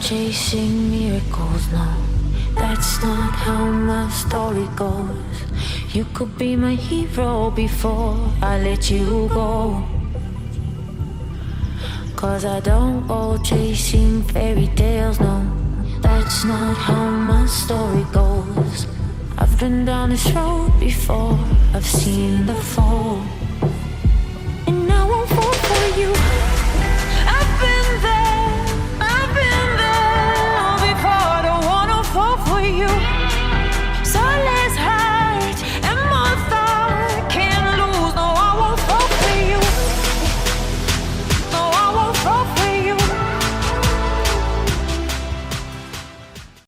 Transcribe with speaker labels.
Speaker 1: chasing miracles, no. That's not how my story goes. You could be my hero before I let you go. 'Cause I don't go chasing fairy tales, no. That's not how my story goes. I've been down this road before, I've seen the fall. And I won't fall for you.